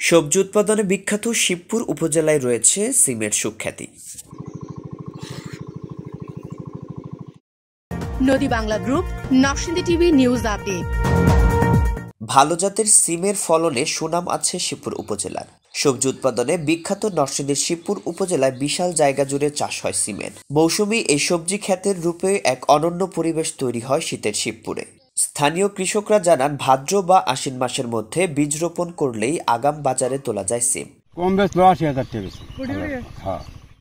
সবজি উৎপাদনে বিখ্যাত শিবপুর উপজেলায় রয়েছে সিমের সুখ্যাতি। নদী Bangla group, Narsingdi TV news update. ভালো জাতের সিমের ফলনে সুনাম আছে শিবপুর উপজেলার। সবজি উৎপাদনে বিখ্যাত নরসিংদীর শিবপুর উপজেলায় বিশাল জায়গা জুড়ে চাষ হয় সিমের। মৌসুমী এই সবজি ক্ষেতের রূপে এক অনন্য পরিবেশ তৈরি হয় শীতের শিবপুরে। স্থানীয় কৃষকরা জানান, ভাদ্র বা আশ্বিন মাসের মধ্যে বীজ রোপণ করলেই আগাম বাজারে তোলা যায় সিম। কম বেশ 80,000 টাকা।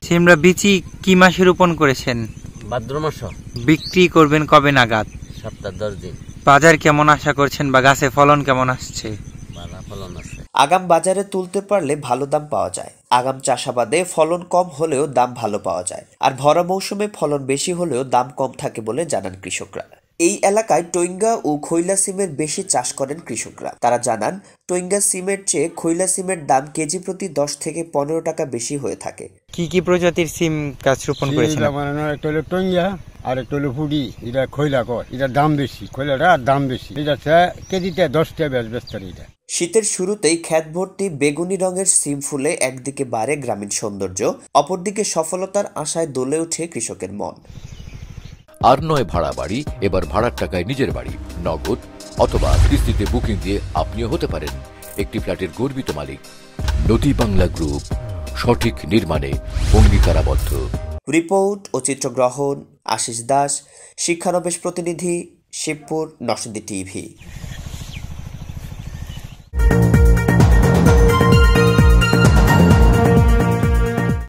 সিমরা বিচি কি মাসে রোপণ করেছেন? ভাদ্র মাস। বিক্রি করবেন কবে নাগাদ? সপ্তাহ 10 দিন। বাজার কেমন আশা করছেন বা গাছে ফলন কেমন আসছে? ভালো ফলন আছে। আগাম বাজারে তুলতে পারলে ভালো দাম পাওয়া যায়। আগাম চাষাবাদে ফলন কম হলেও দাম ভালো পাওয়া যায়, আর ভরা মৌসুমে ফলন বেশি হলেও দাম কম থাকে বলে জানান কৃষকরা। এই এলাকায় টৈঙ্গা ও খৈলা সিমের বেশি চাষ করেন কৃষকরা। তারা জানান, টৈঙ্গা সিমের চেয়ে খৈলা সিমের দাম কেজি প্রতি 10 থেকে 15 টাকা বেশি হয়ে থাকে। কি কি প্রজাতির সিম গাছ রোপণ করেছেন? একটা হলো টঙ্গিয়া আর একটা হলো ফুডি, এটা খৈলা কয়, এটার দাম বেশি, খৈলাটা দাম বেশি, এটা কেজিতে 10 টাকা বেচতে। এটা শীতের শুরুতেই ক্ষেত ভর্তি বেগুনি রঙের সিম ফুলে একদিকে বাড়ে গ্রামীণ সৌন্দর্য, অপরদিকে সফলতার আশায় দোলে ওঠে কৃষকের মন। আর নয় ভাড়া বাড়ি, এবার ভাড়ার টাকায় নিজের বাড়ি। নগদ অথবা কিস্তিতে বুকিং দিয়ে আপনিও হতে পারেন একটি ফ্ল্যাটের গর্বিত মালিক। নদী বাংলা গ্রুপ, সঠিক নির্মাণে অঙ্গীকারাবদ্ধ। রিপোর্ট ও চিত্রগ্রহণ আশিস দাস, শিক্ষানবেশ প্রতিনিধি, শিবপুর, নরসিংদী টিভি।